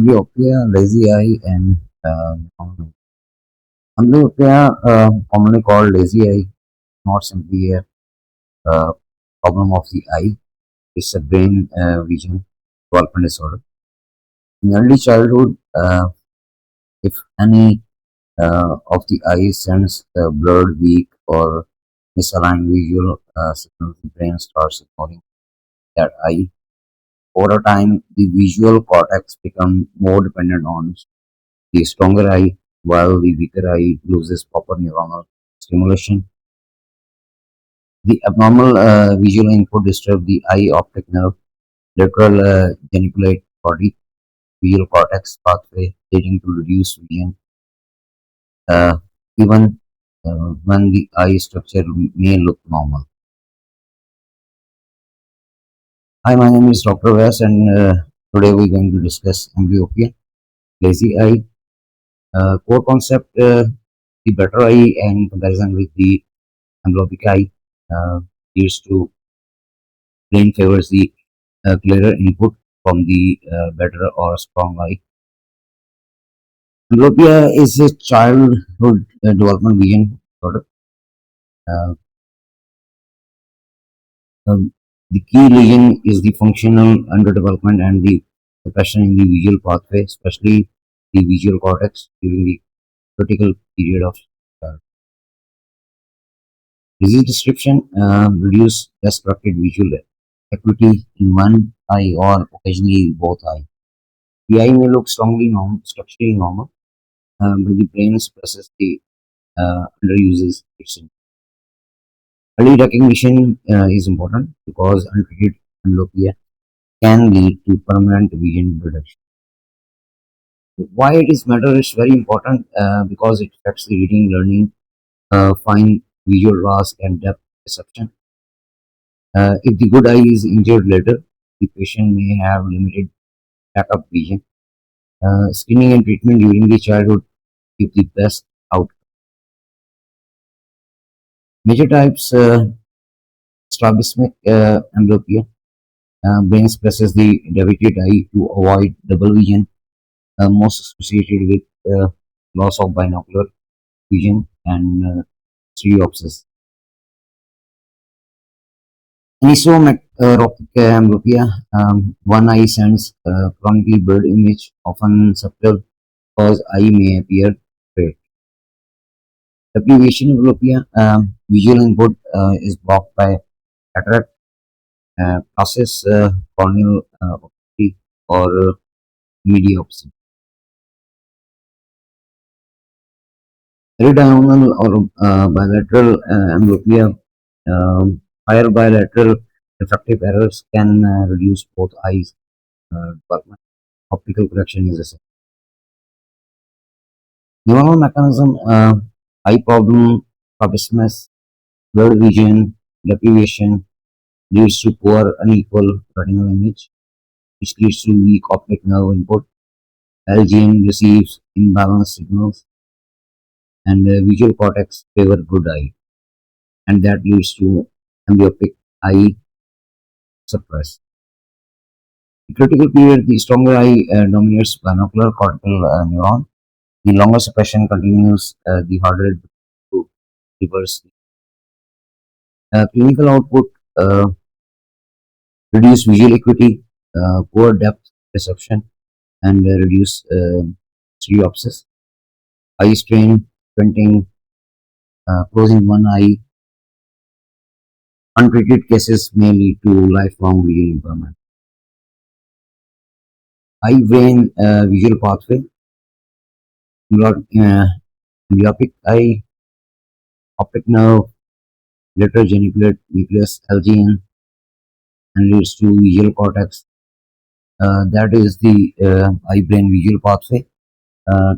Amblyopia, lazy eye, and amblyopia, commonly called lazy eye, not simply a uh, problem of the eye. It's a brain vision development disorder. In early childhood, if any of the eye sends blurred, weak, or misaligned visual signals, the brain starts ignoring that eye. Over time, the visual cortex becomes more dependent on the stronger eye, while the weaker eye loses proper neuronal stimulation. The abnormal visual input disturbs the eye optic nerve, lateral geniculate body, visual cortex pathway, leading to reduced vision, uh, even when the eye structure may look normal. Hi, my name is Dr. Vyas, and today we're going to discuss amblyopia, lazy eye, core concept, the better eye, and comparison with the amblyopic eye leads to brain favors the clearer input from the better or strong eye. Amblyopia is a childhood development vision disorder. Uh, um, the key lesion is the functional underdevelopment and the suppression in the visual pathway, especially the visual cortex during the critical period of uh, disease description. Reduce best corrected visual acuity in one eye or occasionally both eyes. The eye may look structurally normal, but the brain suppresses the underuses its. Early recognition is important because untreated amblyopia can lead to permanent vision reduction. Why it is matter is very important because it affects the reading, learning, fine visual loss, and depth perception. If the good eye is injured later, the patient may have limited backup vision. Screening and treatment during the childhood give the best out. Major types: strabismic amblyopia. Brain presses the deviated eye to avoid double vision, most associated with loss of binocular vision and stereopsis. Anisometropia amblyopia, one eye sends chronically blurred image, often subtle, because eye may appear straight. Deprivation amblyopia, visual input is blocked by cataract, process, corneal opacity, or mediopsy. Peridiagonal or bilateral amblyopia, higher bilateral refractive errors can reduce both eyes development. Optical correction is essential. Neuronal mechanism, eye problem, strabismus, blurred vision, deprivation leads to poor unequal retinal image, which leads to weak optic nerve input. LGN receives imbalanced signals, and visual cortex favor good eye, and that leads to amblyopic eye suppress. The critical period, the stronger eye dominates binocular cortical neuron. The longer suppression continues, the harder it becomes to reverse. Clinical output, uh, reduced visual acuity, poor depth perception, and reduced stereopsis. Eye strain, squinting, closing one eye. Untreated cases may lead to lifelong visual impairment. Eye brain visual pathway, uh, myopic eye, optic nerve, lateral geniculate, nucleus, LGN, and leads to visual cortex. That is the eye brain visual pathway. Uh,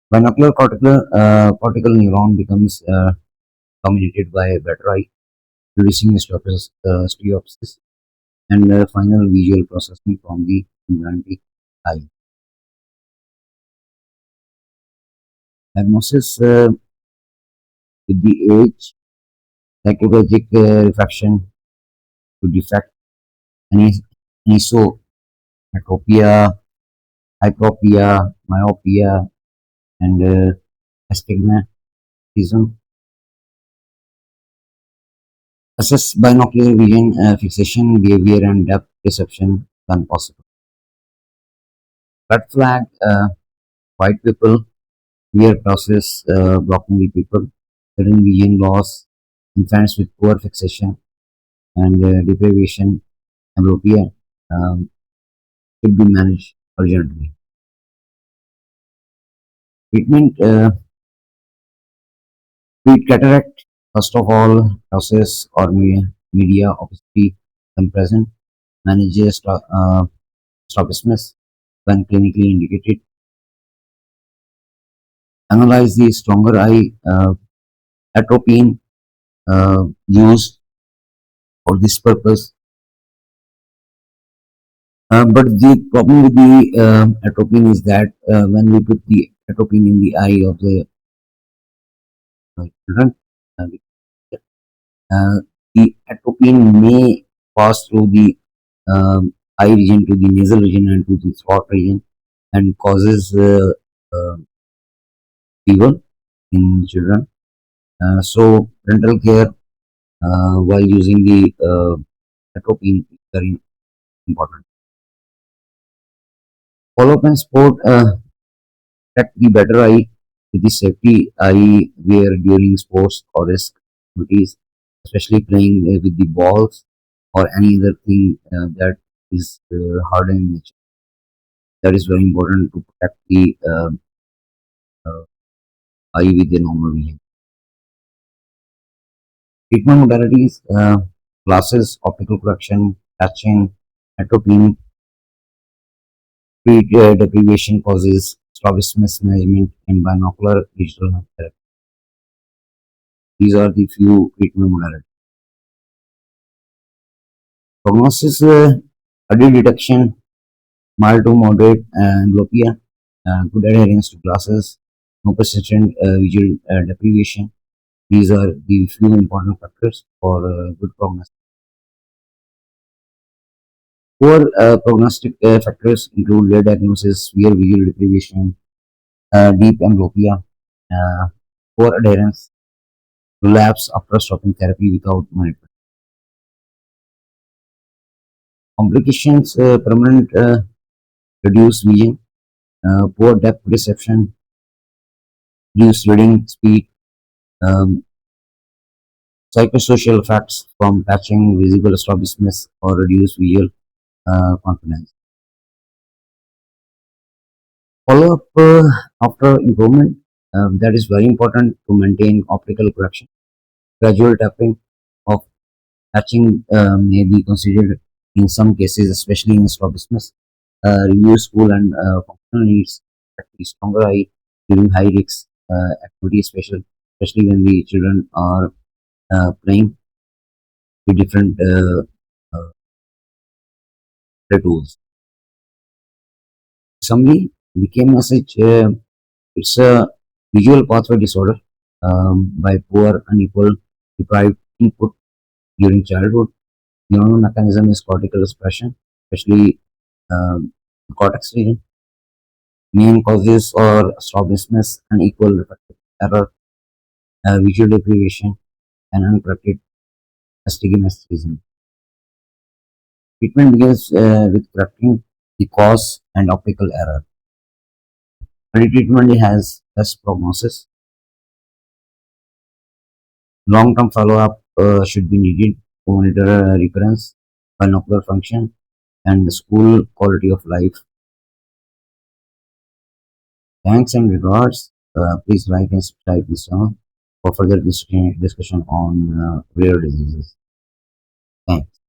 Binocular cortical neuron becomes dominated by better eye, reducing stereopsis and final visual processing from the humanity eye. Diagnosis with the age, psychologic refraction to defect, anis- anisotropia, hyperopia, myopia, and astigmatism. Assess binocular vision, fixation, behavior, and depth perception when possible. Red flag, white people, clear process, blocking the people, sudden vision loss, infants with poor fixation, and deprivation, amblyopia should be managed urgently. Treatment, treat cataract, first of all, process or media opacity when present, manages strabismus when clinically indicated, analyze the stronger eye, atropine used for this purpose. But the problem with the atropine is that when we put the atropine in the eye of the children, uh, uh, the atropine may pass through the eye region to the nasal region and to the throat region and causes fever in children. So parental care while using the atropine is very important. Follow-up and sport protect the better eye with the safety eye wear during sports or risk activities, especially playing with the balls or any other thing that is hard in nature. That is very important to protect the uh, eye with the normal vision. Treatment modalities, glasses, optical correction, patching, atropine, deprivation causes, strabismus management, and binocular digital therapy. These are the few treatment modalities. Prognosis, early detection, mild to moderate amblyopia, good adherence to glasses, no persistent visual deprivation. These are the few important factors for good prognosis. Poor prognostic factors include late diagnosis, severe visual deprivation, deep amblyopia, uh, poor adherence, relapse after stopping therapy without monitoring. Complications, permanent reduced vision, poor depth perception, reduced reading speed, um, psychosocial effects from patching, visible strabismus, or reduced visual confidence. Follow up after improvement, that is very important to maintain optical correction. Gradual tapping of patching may be considered in some cases, especially in strabismus. Review school and functional needs, practice stronger eye during high risk activity, especially when the children are playing with different tools. Summary, the key message, it's a visual pathway disorder by poor, unequal, deprived input during childhood. The neuronal mechanism is cortical suppression, especially cortex region. Main causes are strabismus, unequal refractive error, visual deprivation, and uncorrected astigmatism. Treatment begins with correcting the cause and optical error. Early treatment has best prognosis. Long-term follow-up should be needed to monitor recurrence, binocular function, and school quality of life. Thanks and regards. Please like and subscribe this channel for further discussion on rare diseases. Thanks.